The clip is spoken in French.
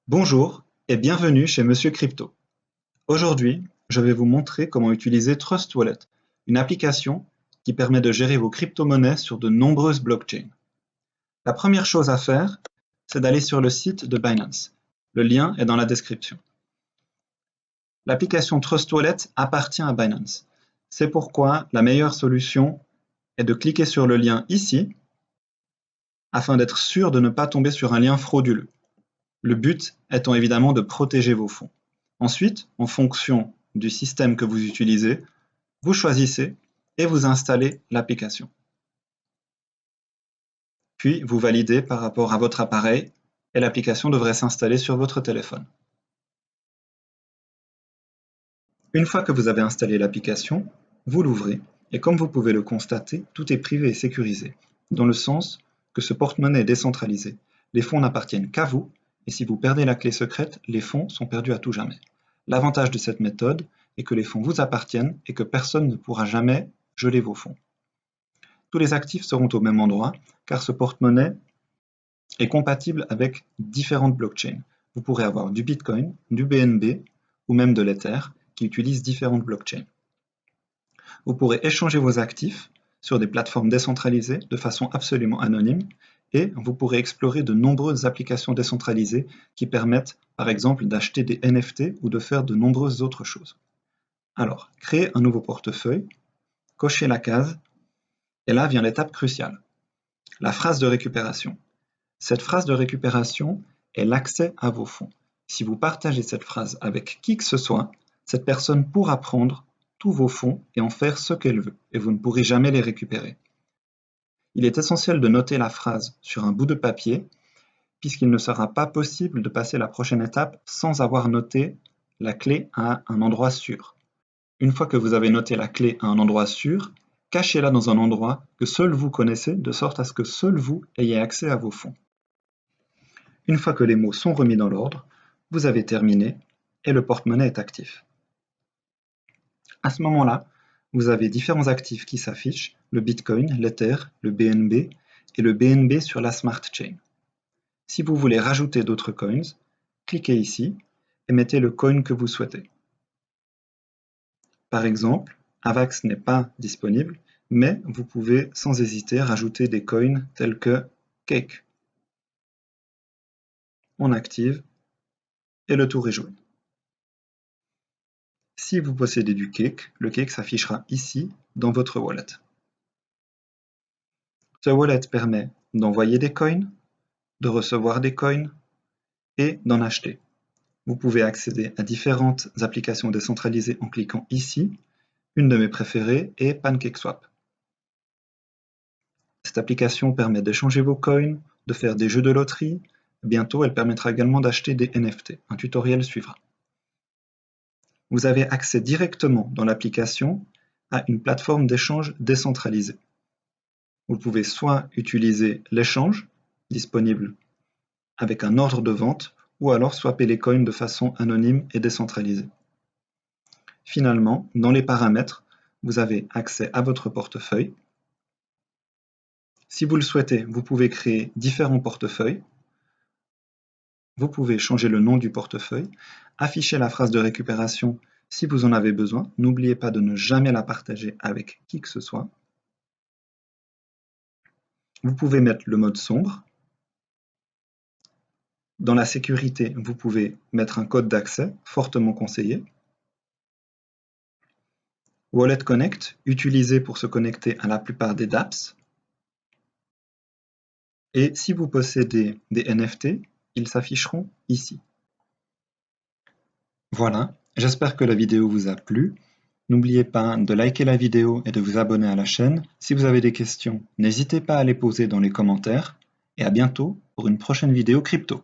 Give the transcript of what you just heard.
Bonjour et bienvenue chez Monsieur Crypto. Aujourd'hui, je vais vous montrer comment utiliser Trust Wallet, une application qui permet de gérer vos crypto-monnaies sur de nombreuses blockchains. La première chose à faire, c'est d'aller sur le site de Binance. Le lien est dans la description. L'application Trust Wallet appartient à Binance. C'est pourquoi la meilleure solution est de cliquer sur le lien ici afin d'être sûr de ne pas tomber sur un lien frauduleux. Le but étant évidemment de protéger vos fonds. Ensuite, en fonction du système que vous utilisez, vous choisissez et vous installez l'application. Puis, vous validez par rapport à votre appareil et l'application devrait s'installer sur votre téléphone. Une fois que vous avez installé l'application, vous l'ouvrez et comme vous pouvez le constater, tout est privé et sécurisé, dans le sens que ce porte-monnaie est décentralisé. Les fonds n'appartiennent qu'à vous et si vous perdez la clé secrète, les fonds sont perdus à tout jamais. L'avantage de cette méthode est que les fonds vous appartiennent et que personne ne pourra jamais geler vos fonds. Tous les actifs seront au même endroit car ce porte-monnaie est compatible avec différentes blockchains. Vous pourrez avoir du Bitcoin, du BNB ou même de l'Ether qui utilisent différentes blockchains. Vous pourrez échanger vos actifs sur des plateformes décentralisées de façon absolument anonyme et vous pourrez explorer de nombreuses applications décentralisées qui permettent par exemple d'acheter des NFT ou de faire de nombreuses autres choses. Alors, créer un nouveau portefeuille, cochez la case et là vient l'étape cruciale, la phrase de récupération. Cette phrase de récupération est l'accès à vos fonds. Si vous partagez cette phrase avec qui que ce soit, cette personne pourra prendre tous vos fonds et en faire ce qu'elle veut, et vous ne pourrez jamais les récupérer. Il est essentiel de noter la phrase sur un bout de papier, puisqu'il ne sera pas possible de passer la prochaine étape sans avoir noté la clé à un endroit sûr. Une fois que vous avez noté la clé à un endroit sûr, cachez-la dans un endroit que seul vous connaissez, de sorte à ce que seul vous ayez accès à vos fonds. Une fois que les mots sont remis dans l'ordre, vous avez terminé et le porte-monnaie est actif. À ce moment-là, vous avez différents actifs qui s'affichent, le Bitcoin, l'Ether, le BNB et le BNB sur la Smart Chain. Si vous voulez rajouter d'autres coins, cliquez ici et mettez le coin que vous souhaitez. Par exemple, AVAX n'est pas disponible, mais vous pouvez sans hésiter rajouter des coins tels que Cake. On active et le tour est joué. Si vous possédez du Cake, le Cake s'affichera ici dans votre wallet. Ce wallet permet d'envoyer des coins, de recevoir des coins et d'en acheter. Vous pouvez accéder à différentes applications décentralisées en cliquant ici. Une de mes préférées est PancakeSwap. Cette application permet d'échanger vos coins, de faire des jeux de loterie. Bientôt, elle permettra également d'acheter des NFT. Un tutoriel suivra. Vous avez accès directement dans l'application à une plateforme d'échange décentralisée. Vous pouvez soit utiliser l'échange, disponible avec un ordre de vente, ou alors swapper les coins de façon anonyme et décentralisée. Finalement, dans les paramètres, vous avez accès à votre portefeuille. Si vous le souhaitez, vous pouvez créer différents portefeuilles. Vous pouvez changer le nom du portefeuille, afficher la phrase de récupération si vous en avez besoin. N'oubliez pas de ne jamais la partager avec qui que ce soit. Vous pouvez mettre le mode sombre. Dans la sécurité, vous pouvez mettre un code d'accès, fortement conseillé. Wallet Connect, utilisé pour se connecter à la plupart des dApps. Et si vous possédez des NFT, ils s'afficheront ici. Voilà, j'espère que la vidéo vous a plu. N'oubliez pas de liker la vidéo et de vous abonner à la chaîne. Si vous avez des questions, n'hésitez pas à les poser dans les commentaires. Et à bientôt pour une prochaine vidéo crypto.